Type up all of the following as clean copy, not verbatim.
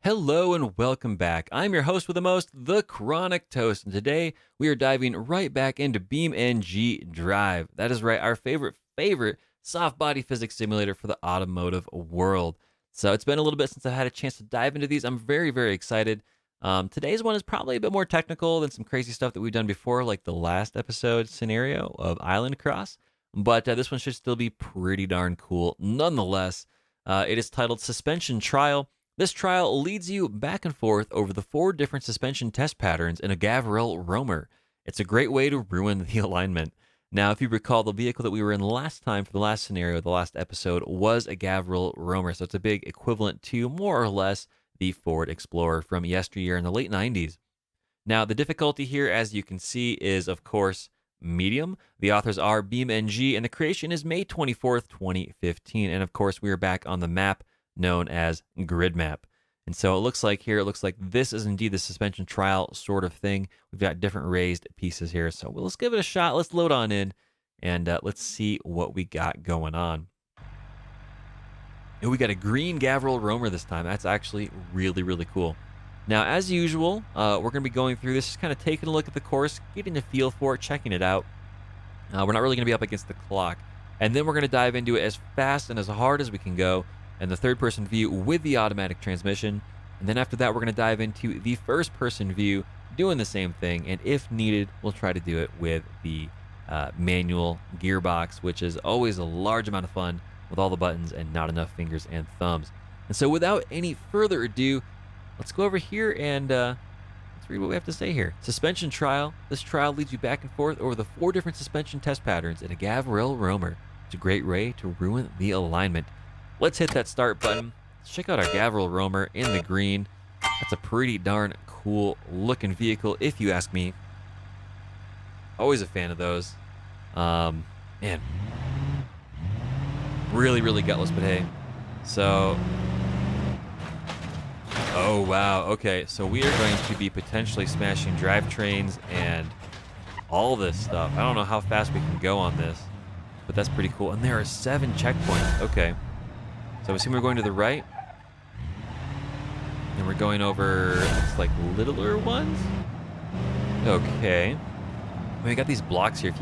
Hello and welcome back. I'm your host with the most, TheChronicToast, and today we are diving right back into BeamNG.drive. That is right, our favorite soft body physics simulator for the automotive world. So it's been a little bit since I've had a chance to dive into these. I'm very excited. Today's one is probably a bit more technical than some crazy stuff that we've done before, like the last episode scenario of Island Cross. But this one should still be pretty darn cool. Nonetheless, it is titled Suspension Trial. This trial leads you back and forth over the 4 different suspension test patterns in a Gavril roamer. It's a great way to ruin the alignment. Now, if you recall, the vehicle that we were in last time for the last scenario, the last episode, was a Gavril roamer. So it's a big equivalent to, more or less, the Ford Explorer from yesteryear in the late 90s. Now, the difficulty here, as you can see, is, of course, medium. The authors are BeamNG, and the creation is May 24th, 2015. And, of course, we are back on the map known as grid map. And so it looks like this is indeed the suspension trial sort of thing. We've got different raised pieces here. So let's give it a shot. Let's load on in and let's see what we got going on. And we got a green Gavril roamer this time. That's actually really cool. Now, as usual, we're going to be going through this, just kind of taking a look at the course, getting a feel for it, checking it out. We're not really going to be up against the clock. And then we're going to dive into it as fast and as hard as we can go, and the third-person view with the automatic transmission. And then after that, we're going to dive into the first-person view, doing the same thing. And if needed, we'll try to do it with the manual gearbox, which is always a large amount of fun with all the buttons and not enough fingers and thumbs. And so without any further ado, let's go over here and let's read what we have to say here. Suspension trial. This trial leads you back and forth over the 4 different suspension test patterns in a Gavril roamer. It's a great way to ruin the alignment. Let's hit that start button. Let's check out our Gavril roamer in the green. That's a pretty darn cool looking vehicle, if you ask me. Always a fan of those. Man, really gutless, but hey. So, oh wow, okay, so we are going to be potentially smashing drivetrains and all this stuff. I don't know how fast we can go on this, but that's pretty cool. And there are 7 checkpoints. Okay. So I assume we're going to the right. And we're going over, looks like littler ones. Okay. We got these blocks here. If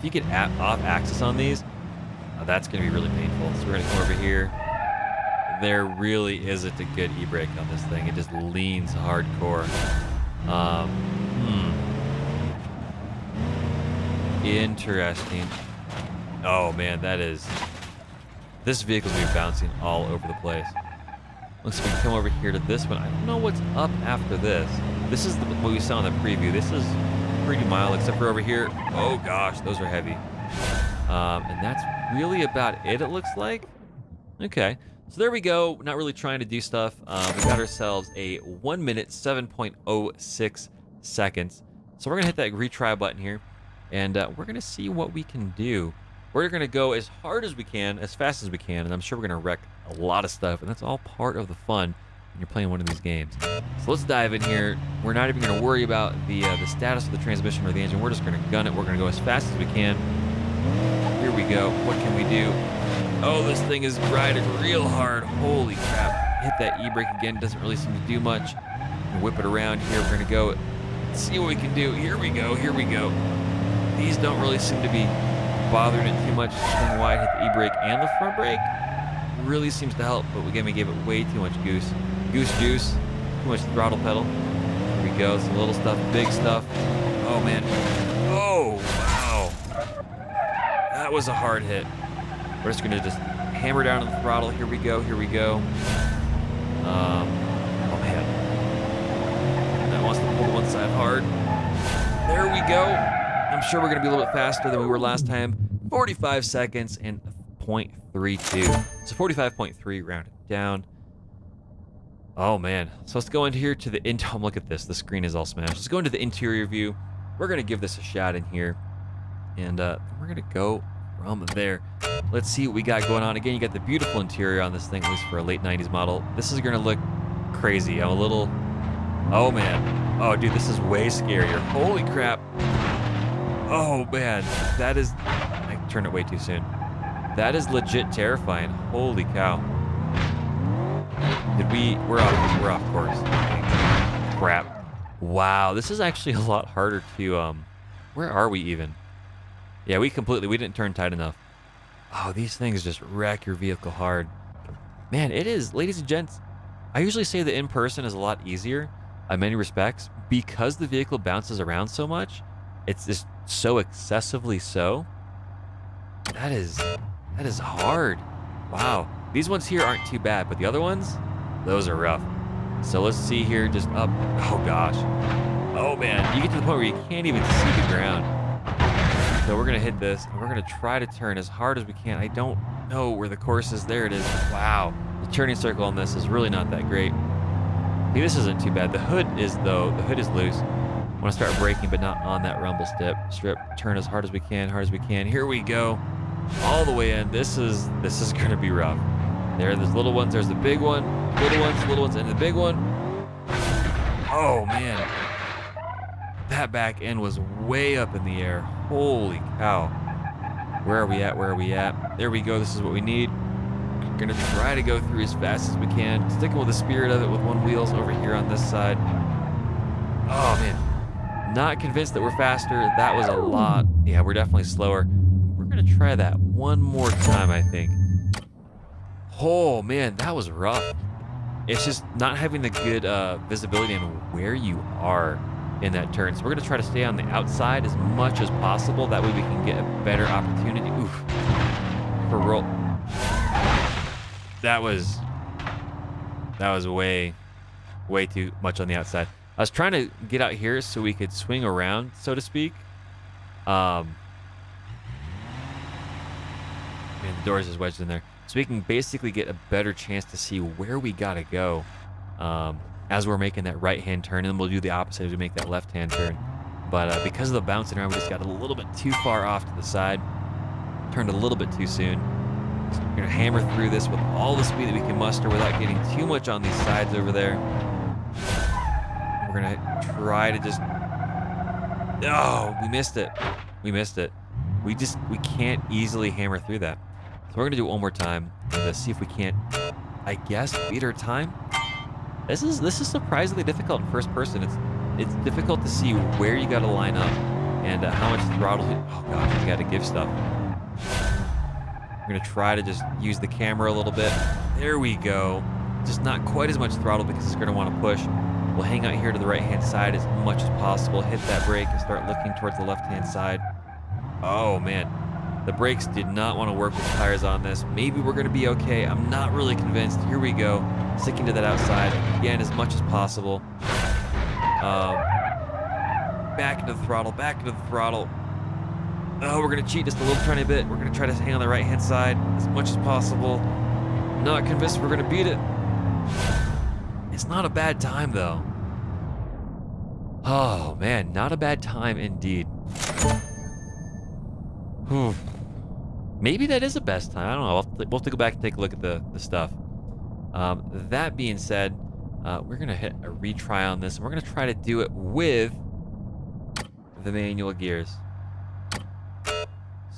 you get off axis on these, that's going to be really painful. So we're going to come over here. There really isn't a good e-brake on this thing. It just leans hardcore. Interesting. Oh man, this vehicle's gonna be bouncing all over the place. Looks like we can come over here to this one. I don't know what's up after this. This is what we saw in the preview. This is pretty mild, except for over here. Oh gosh, those are heavy. And that's really about it looks like. Okay, so there we go. Not really trying to do stuff. We got ourselves a 1 minute, 7.06 seconds. So we're gonna hit that retry button here, and we're gonna see what we can do. We're going to go as hard as we can, as fast as we can, and I'm sure we're going to wreck a lot of stuff, and that's all part of the fun when you're playing one of these games. So let's dive in here. We're not even going to worry about the status of the transmission or the engine. We're just going to gun it. We're going to go as fast as we can. Here we go. What can we do? Oh, this thing is riding real hard. Holy crap. Hit that e-brake again. Doesn't really seem to do much. Whip it around here. We're going to go see what we can do. Here we go. These don't really seem to be bothering it too much. Swing wide, hit the e-brake and the front brake. Really seems to help, but again, we gave it way too much goose juice, too much throttle pedal. Here we go, some little stuff, big stuff. Oh man, oh wow, that was a hard hit. We're just gonna just hammer down on the throttle. Here we go. Oh man, that wants to pull to one side hard. There we go. I'm sure we're going to be a little bit faster than we were last time. 45 seconds and 0.32. So 45.3 rounded down. Oh man. So let's go into here to the look at this. The screen is all smashed. Let's go into the interior view. We're going to give this a shot in here. And we're going to go from there. Let's see what we got going on. Again, you got the beautiful interior on this thing, at least for a late 90s model. This is going to look crazy. I'm a little... Oh man. Oh dude, this is way scarier. Holy crap. Oh man, that is... I turned it way too soon. That is legit terrifying. Holy cow. We're off course. Crap. Wow, this is actually a lot harder to, where are we even? Yeah, we didn't turn tight enough. Oh, these things just wreck your vehicle hard. Man, it is, ladies and gents. I usually say that in person is a lot easier in many respects because the vehicle bounces around so much. It's just so excessively so. That is hard. Wow. These ones here aren't too bad, but the other ones, those are rough. So let's see here, just up. Oh gosh. Oh man, you get to the point where you can't even see the ground. So we're gonna hit this, and we're gonna try to turn as hard as we can. I don't know where the course is. There it is. Wow. The turning circle on this is really not that great. See, this isn't too bad. The hood is loose. I want to start braking, but not on that rumble strip. Turn as hard as we can, Here we go. All the way in. This is gonna be rough. There's little ones, there's the big one, little ones, and the big one. Oh man. That back end was way up in the air. Holy cow. Where are we at? There we go. This is what we need. We're gonna try to go through as fast as we can. Sticking with the spirit of it with one wheels over here on this side. Oh man. Not convinced that we're faster. That was a lot. Yeah, we're definitely slower. We're gonna try that one more time, I think. Oh man, that was rough. It's just not having the good visibility on where you are in that turn. So we're gonna try to stay on the outside as much as possible. That way we can get a better opportunity. Oof. For roll. That was way too much on the outside. I was trying to get out here so we could swing around, so to speak. Man, the doors is wedged in there. So we can basically get a better chance to see where we gotta go as we're making that right-hand turn, and then we'll do the opposite as we make that left-hand turn. But because of the bouncing around, we just got a little bit too far off to the side. Turned a little bit too soon. So we're gonna hammer through this with all the speed that we can muster without getting too much on these sides over there. We're gonna try to just... Oh, we missed it. We can't easily hammer through that. So we're gonna do it one more time and see if we can't, I guess, beat our time. This is surprisingly difficult in first person. It's difficult to see where you gotta line up and how much throttle. Oh gosh, you gotta give stuff. We're gonna try to just use the camera a little bit. There we go. Just not quite as much throttle because it's gonna want to push. We'll hang out here to the right-hand side as much as possible. Hit that brake and start looking towards the left-hand side. Oh man. The brakes did not want to work with tires on this. Maybe we're going to be okay. I'm not really convinced. Here we go. Sticking to that outside again as much as possible. Back into the throttle. Oh, we're going to cheat just a little tiny bit. We're going to try to hang on the right-hand side as much as possible. Not convinced we're going to beat it. It's not a bad time, though. Oh, man. Not a bad time indeed. Maybe that is the best time. I don't know. We'll have to go back and take a look at the stuff. That being said, we're going to hit a retry on this. And we're going to try to do it with the manual gears.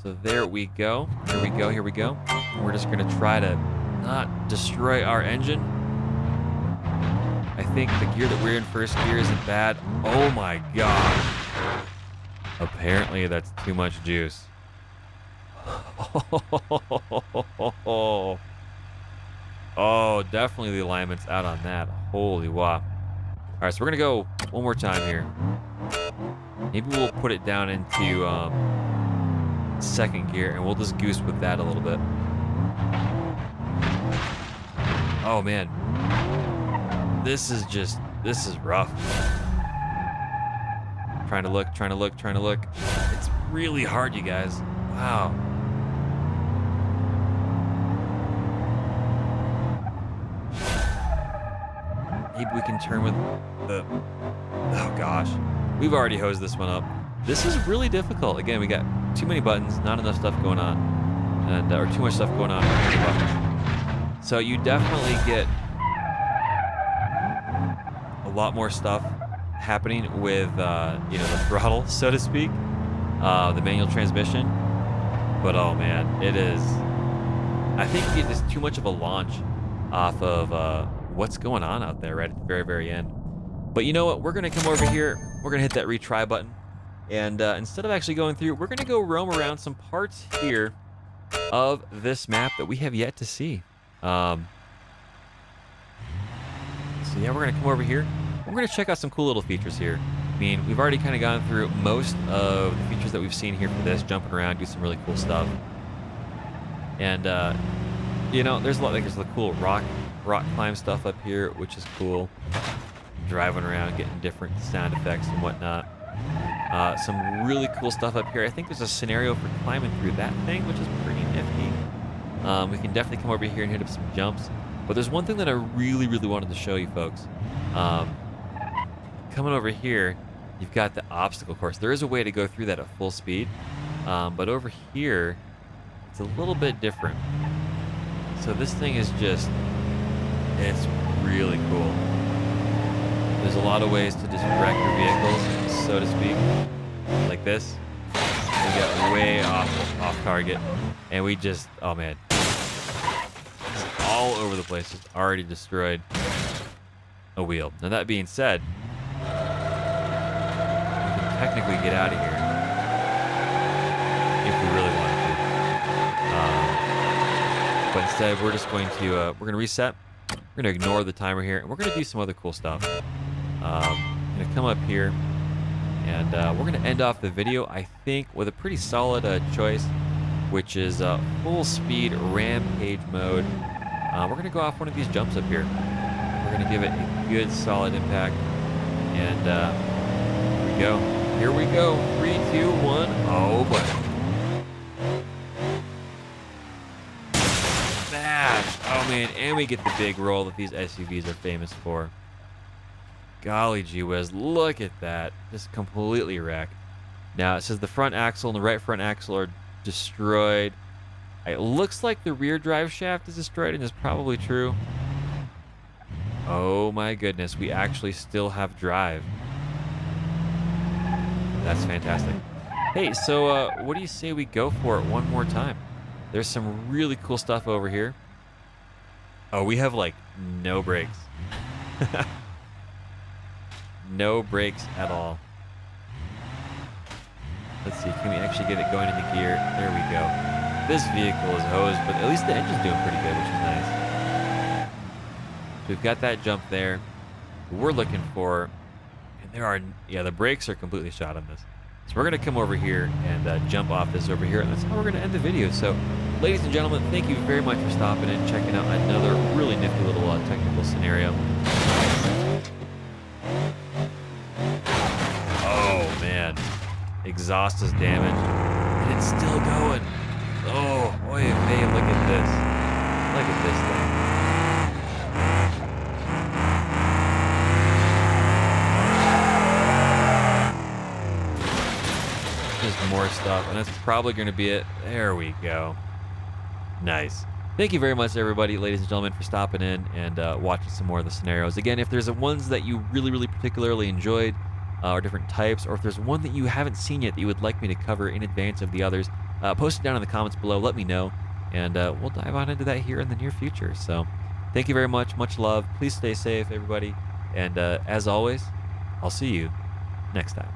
So there we go. Here we go. We're just going to try to not destroy our engine. I think the gear that we're in first gear isn't bad. Oh my god. Apparently that's too much juice. Oh, definitely the alignment's out on that. Holy wow. All right, so we're gonna go one more time here. Maybe we'll put it down into second gear and we'll just goose with that a little bit. Oh man, this is rough. Trying to look. It's really hard, you guys. Wow. Maybe we can turn with the... Oh gosh. We've already hosed this one up. This is really difficult. Again, we got too many buttons, not enough stuff going on. And, or too much stuff going on. So you definitely get a lot more stuff happening with, you know, the throttle, so to speak. The manual transmission. But oh man, it is... I think you get just too much of a launch off of what's going on out there right at the very, very end. But you know what? We're going to come over here. We're going to hit that retry button. And instead of actually going through, we're going to go roam around some parts here of this map that we have yet to see. So yeah, we're going to come over here. We're going to check out some cool little features here. I mean, we've already kind of gone through most of the features that we've seen here for this, jumping around, do some really cool stuff. And, you know, there's a lot, like there's the cool rock climb stuff up here, which is cool. Driving around, getting different sound effects and whatnot. Some really cool stuff up here. I think there's a scenario for climbing through that thing, which is pretty nifty. We can definitely come over here and hit up some jumps. But there's one thing that I really, really wanted to show you folks. Coming over here, you've got the obstacle course. There is a way to go through that at full speed. But over here, it's a little bit different. So this thing is just, it's really cool. There's a lot of ways to just wreck your vehicles, so to speak, like this. We got way off target, and we just, oh man, it's all over the place. Just already destroyed a wheel. Now that being said, we can technically get out of here if we really wanted to. But instead, we're just going to we're gonna reset. We're gonna ignore the timer here, and we're gonna do some other cool stuff. I'm gonna come up here, and we're gonna end off the video, I think, with a pretty solid choice, which is full speed rampage mode. We're gonna go off one of these jumps up here. We're gonna give it a good solid impact, and here we go. Here we go. 3, 2, 1. Oh boy! Smash! Oh man, and we get the big roll that these SUVs are famous for. Golly gee whiz, look at that. Just completely wrecked. Now, it says the front axle and the right front axle are destroyed. It looks like the rear drive shaft is destroyed, and it's probably true. Oh my goodness, we actually still have drive. That's fantastic. Hey, so what do you say we go for it one more time? There's some really cool stuff over here. Oh, we have like no brakes. No brakes at all. Let's see, can we actually get it going into gear? There we go. This vehicle is hosed, but at least the engine's doing pretty good, which is nice. So we've got that jump there. We're looking for, and there are, yeah, the brakes are completely shot on this. So we're gonna come over here and jump off this over here, and that's how we're gonna end the video. So, ladies and gentlemen, thank you very much for stopping and checking out another really nifty little technical scenario. Exhaust is damaged, and it's still going. Oh, boy, hey, look at this. Look at this thing. Just more stuff, and that's probably going to be it. There we go. Nice. Thank you very much, everybody, ladies and gentlemen, for stopping in and watching some more of the scenarios. Again, if there's ones that you really, really particularly enjoyed, or different types, or if there's one that you haven't seen yet that you would like me to cover in advance of the others, post it down in the comments below, let me know, and we'll dive on into that here in the near future. So thank you very much, much love, please stay safe, everybody, and as always, I'll see you next time.